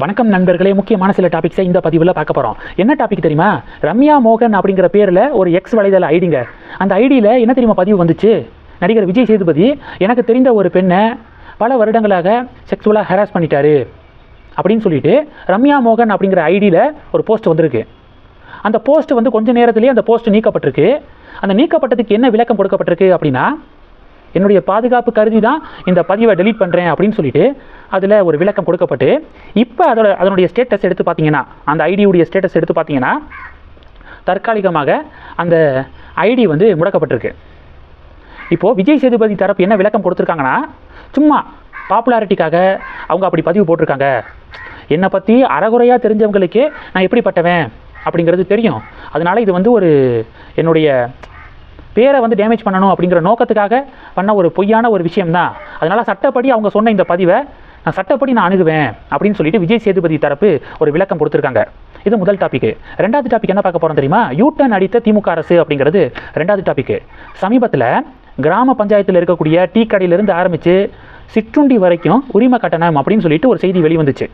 வணக்கம் நண்பர்களே, முக்கியமான சில டாபிக்ஸை இந்த பதிவில் பார்க்க போகிறோம். என்ன டாபிக் தெரியுமா? ரம்யா மோகன் அப்படிங்கிற பேரில் ஒரு எக்ஸ் வலைதள ஐடிங்க. அந்த ஐடியில் என்ன தெரியுமா பதிவு வந்துச்சு? நடிகர் விஜய் சேதுபதி எனக்கு தெரிந்த ஒரு பெண்ணை பல வருடங்களாக செக்ஸுவலாக ஹராஸ் பண்ணிட்டாரு அப்படின்னு சொல்லிட்டு ரம்யா மோகன் அப்படிங்கிற ஐடியில் ஒரு போஸ்ட் வந்திருக்கு. அந்த போஸ்ட் வந்து கொஞ்ச நேரத்திலேயே அந்த போஸ்ட் நீக்கப்பட்டிருக்கு. அந்த நீக்கப்பட்டதுக்கு என்ன விளக்கம் கொடுக்கப்பட்டிருக்கு அப்படின்னா, என்னுடைய பாதுகாப்பு கருதி தான் இந்த பதிவை டெலீட் பண்ணுறேன் அப்படின்னு சொல்லிட்டு அதில் ஒரு விளக்கம் கொடுக்கப்பட்டு, இப்போ அதனுடைய ஸ்டேட்டஸ் எடுத்து பார்த்தீங்கன்னா, அந்த ஐடியுடைய ஸ்டேட்டஸ் எடுத்து பார்த்தீங்கன்னா, தற்காலிகமாக அந்த ஐடி வந்து முடக்கப்பட்டிருக்கு. இப்போது விஜய் சேதுபதி தரப்பு என்ன விளக்கம் கொடுத்துருக்காங்கன்னா, சும்மா பாப்புலாரிட்டிக்காக அவங்க அப்படி பதிவு போட்டிருக்காங்க. என்னை பற்றி அறகுறையாக தெரிஞ்சவங்களுக்கு நான் எப்படிப்பட்டவன் அப்படிங்கிறது தெரியும். அதனால் இது வந்து ஒரு என்னுடைய பேரை வந்து டேமேஜ் பண்ணணும் அப்படிங்கிற நோக்கத்துக்காக பண்ண ஒரு பொய்யான ஒரு விஷயம்தான். அதனால் சட்டப்படி அவங்க சொன்ன இந்த பதிவை சட்டப்படி நான் அணுகுவேன் அப்படின்னு சொல்லிட்டு விஜய் சேதுபதி தரப்பு ஒரு விளக்கம் கொடுத்துருக்காங்க. இது முதல் டாபிக். ரெண்டாவது டாபிக் என்ன பார்க்க போகிறோம் தெரியுமா? யூட்டன் அடித்த திமுக அரசு அப்படிங்கிறது ரெண்டாவது டாபிக். சமீபத்தில் கிராம பஞ்சாயத்தில் இருக்கக்கூடிய டீ கடையிலிருந்து ஆரம்பித்து சிற்றுண்டி வரைக்கும் உரிமை கட்டணம் அப்படின்னு சொல்லிட்டு ஒரு செய்தி வெளிவந்துச்சு.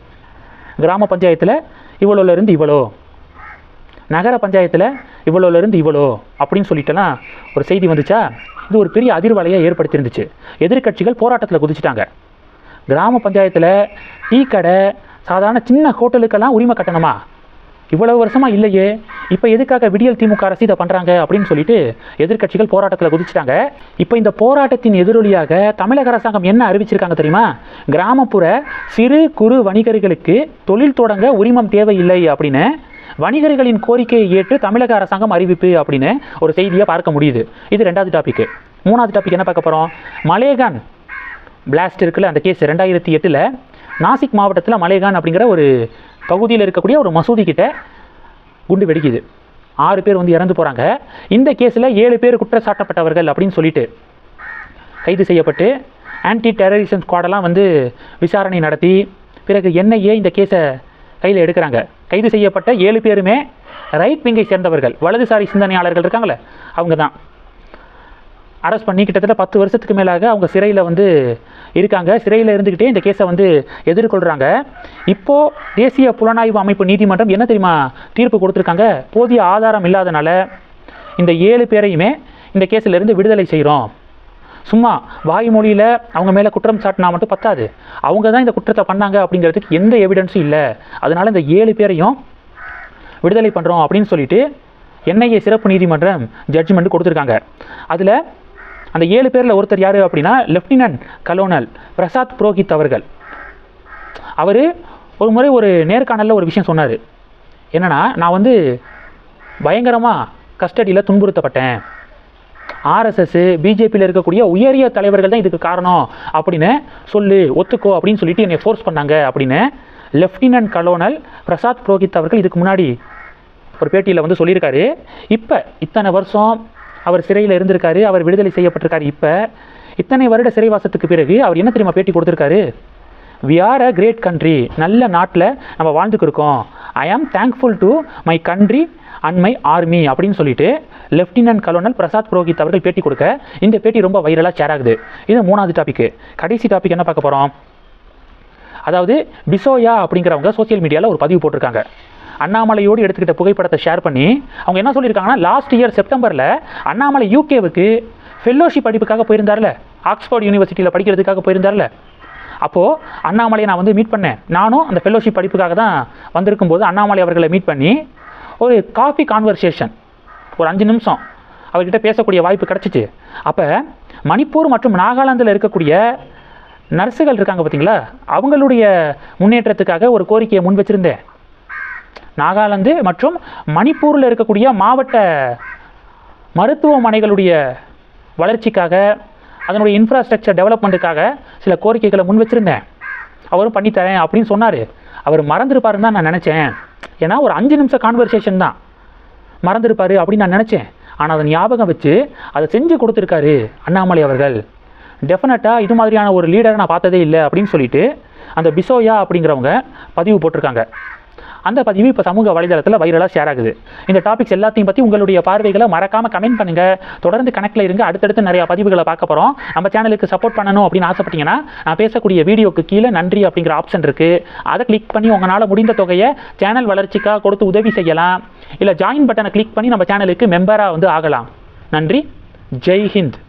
கிராம பஞ்சாயத்தில் இவ்வளோலேருந்து இவ்வளோ, நகர பஞ்சாயத்தில் இவ்வளோலேருந்து இவ்வளோ அப்படின்னு சொல்லிட்டுலாம் ஒரு செய்தி வந்துச்சா? இது ஒரு பெரிய அதிர்வலையை ஏற்படுத்தியிருந்துச்சு. எதிர்கட்சிகள் போராட்டத்தில் குதிச்சிட்டாங்க. கிராம பஞ்சாயத்தில் டீ கடை, சாதாரண சின்ன ஹோட்டலுக்கெல்லாம் உரிமை கட்டணமா? இவ்வளவு வருஷமாக இல்லையே, இப்போ எதுக்காக விடியல் திமுக அரசு இதை பண்ணுறாங்க அப்படின்னு சொல்லிட்டு எதிர்கட்சிகள் போராட்டத்தில் குதிச்சிட்டாங்க. இப்போ இந்த போராட்டத்தின் எதிரொலியாக தமிழக அரசாங்கம் என்ன அறிவிச்சிருக்காங்க தெரியுமா? கிராமப்புற சிறு குறு வணிகர்களுக்கு தொழில் தொடங்க உரிமம் தேவையில்லை அப்படின்னு வணிகர்களின் கோரிக்கையை ஏற்று தமிழக அரசாங்கம் அறிவிப்பு அப்படின்னு ஒரு செய்தியை பார்க்க முடியுது. இது ரெண்டாவது டாபிக். மூணாவது டாபிக் என்ன பார்க்க போகிறோம்? மலேகான் பிளாஸ்ட் இருக்குல்ல, அந்த கேஸ் 2008 நாசிக் மாவட்டத்தில் மலேகான் அப்படிங்கிற ஒரு பகுதியில் இருக்கக்கூடிய ஒரு மசூதி கிட்ட குண்டு வெடிக்குது. 6 பேர் வந்து இறந்து போகிறாங்க. இந்த கேஸில் 7 பேர் குற்றச்சாட்டப்பட்டவர்கள் அப்படின்னு சொல்லிட்டு கைது செய்யப்பட்டு ஆன்டி டெரரிசம் ஸ்குவாடெல்லாம் வந்து விசாரணை நடத்தி பிறகு NIA இந்த கேஸை கையில் எடுக்கிறாங்க. கைது செய்யப்பட்ட 7 பேருமே ரைட் விங்கை சேர்ந்தவர்கள், வலதுசாரி சிந்தனையாளர்கள் இருக்காங்களே, அவங்க தான். அரெஸ்ட் பண்ணி கிட்டத்தட்ட 10 வருஷத்துக்கு மேலாக அவங்க சிறையில் வந்து இருக்காங்க. சிறையில் இருந்துக்கிட்டே இந்த கேஸை வந்து எதிர்கொள்கிறாங்க. இப்போது தேசிய புலனாய்வு அமைப்பு நீதிமன்றம் என்ன தெரியுமா தீர்ப்பு கொடுத்துருக்காங்க? போதிய ஆதாரம் இல்லாதனால இந்த 7 பேரையுமே இந்த கேஸிலிருந்து விடுதலை செய்கிறோம். சும்மா வாய்மொழியில் அவங்க மேலே குற்றம் சாட்டினா மட்டும் பத்தாது, அவங்க தான் இந்த குற்றத்தை பண்ணாங்க அப்படிங்கிறதுக்கு எந்த எவிடன்ஸும் இல்லை. அதனால் இந்த 7 பேரையும் விடுதலை பண்ணுறோம் அப்படின்னு சொல்லிட்டு NIA சிறப்பு நீதிமன்றம் ஜட்ஜ்மெண்ட் கொடுத்துருக்காங்க. அதில் அந்த 7 பேரில் ஒருத்தர் யார் அப்படின்னா, லெஃப்டினன்ட் கலோனல் பிரசாத் புரோஹித் அவர்கள். அவர் ஒரு முறை ஒரு நேர்காணலில் ஒரு விஷயம் சொன்னார். என்னென்னா, நான் வந்து பயங்கரமாக கஸ்டடியில் துன்புறுத்தப்பட்டேன், RSS BJPயில் இருக்கக்கூடிய உயரிய தலைவர்கள் தான் இதுக்கு காரணம் அப்படின்னு ஒத்துக்கோ அப்படின்னு சொல்லிட்டு என்னை ஃபோர்ஸ் பண்ணாங்க அப்படின்னு லெஃப்டினன்ட் கலோனல் பிரசாத் புரோஹித் அவர்கள் இதுக்கு முன்னாடி ஒரு பேட்டியில் வந்து சொல்லியிருக்காரு. இப்போ இத்தனை வருஷம் அவர் சிறையில் இருந்திருக்காரு, அவர் விடுதலை செய்யப்பட்டிருக்காரு. இப்போ இத்தனை வருட சிறைவாசத்துக்கு பிறகு அவர் என்ன தெரியுமா பேட்டி கொடுத்துருக்காரு? We are a great country, நல்ல நாட்டில் நம்ம வாழ்ந்துக்கு இருக்கோம். I am thankful to my country and my army அப்படின்னு சொல்லிட்டு லெஃப்டினன்ட் கலோனல் பிரசாத் புரோஹித் அவர்கள் பேட்டி கொடுக்க இந்த பேட்டி ரொம்ப வைரலாக ஷேர் ஆகுது. இது மூணாவது டாபிக். கடைசி டாபிக் என்ன பார்க்க போகிறோம்? அதாவது பிசோயா அப்படிங்கிறவங்க சோசியல் மீடியாவில் ஒரு பதிவு போட்டிருக்காங்க. அண்ணாமலையோடு எடுத்துக்கிட்ட புகைப்படத்தை ஷேர் பண்ணி அவங்க என்ன சொல்லியிருக்காங்கன்னா, லாஸ்ட் இயர் செப்டம்பரில் அண்ணாமலை UKவுக்கு ஃபெல்லோஷிப் படிப்புக்காக போயிருந்தார்ல, ஆக்ஸ்ஃபோர்ட் யூனிவர்சிட்டியில் படிக்கிறதுக்காக போயிருந்தார்ல, அப்போது அண்ணாமலையை நான் வந்து மீட் பண்ணேன். நானும் அந்த ஃபெல்லோஷிப் படிப்புக்காக தான் வந்திருக்கும்போது அண்ணாமலை அவர்களை மீட் பண்ணி ஒரு காஃபி கான்வர்சேஷன், ஒரு 5 நிமிஷம் அவர்கிட்ட பேசக்கூடிய வாய்ப்பு கிடச்சிச்சு. அப்போ மணிப்பூர் மற்றும் நாகாலாந்தில் இருக்கக்கூடிய நர்ஸுகள் இருக்காங்க பார்த்தீங்களா, அவங்களுடைய முன்னேற்றத்துக்காக ஒரு கோரிக்கையை முன் வச்சுருந்தேன். நாகாலாந்து மற்றும் மணிப்பூரில் இருக்கக்கூடிய மாவட்ட மருத்துவமனைகளுடைய வளர்ச்சிக்காக, அதனுடைய இன்ஃப்ராஸ்ட்ரக்சர் டெவலப்மெண்ட்டுக்காக சில கோரிக்கைகளை முன் வச்சுருந்தேன். அவரும் பண்ணித்தரேன் அப்படின்னு சொன்னார். அவர் மறந்துருப்பாருன்னு தான் நான் நினச்சேன். ஏன்னா ஒரு 5 நிமிஷம் கான்வர்சேஷன் தான், மறந்துருப்பார் அப்படின்னு நான் நினச்சேன். ஆனால் அதை ஞாபகம் வச்சு அதை செஞ்சு கொடுத்துருக்காரு அண்ணாமலை அவர்கள். டெஃபினட்டாக இது மாதிரியான ஒரு லீடரை நான் பார்த்ததே இல்லை அப்படின்னு சொல்லிட்டு அந்த பிசோயா அப்படிங்கிறவங்க பதிவு போட்டிருக்காங்க. அந்த பதிவு இப்போ சமூக வலைதளத்தில் வைரலாக ஷேர் ஆகுது. இந்த டாபிக்ஸ் எல்லாத்தையும் பற்றி உங்களுடைய பார்வைகளை மறக்காமல் கமெண்ட் பண்ணுங்கள். தொடர்ந்து கணக்கில் இருங்க. அடுத்தடுத்து நிறைய பதிவுகளை பார்க்க போகிறோம். நம்ம சேனலுக்கு சப்போர்ட் பண்ணணும் அப்படின்னு ஆசைப்பட்டீங்கன்னா நான் பேசக்கூடிய வீடியோக்கு கீழே நன்றி அப்படிங்கிற ஆப்ஷன் இருக்குது. அதை கிளிக் பண்ணி உங்களால் முடிந்த தொகையை சேனல் வளர்ச்சிக்காக கொடுத்து உதவி செய்யலாம். இல்லை ஜாயின் பட்டனை கிளிக் பண்ணி நம்ம சேனலுக்கு மெம்பராக ஆகலாம். நன்றி. ஜெய் ஹிந்த்.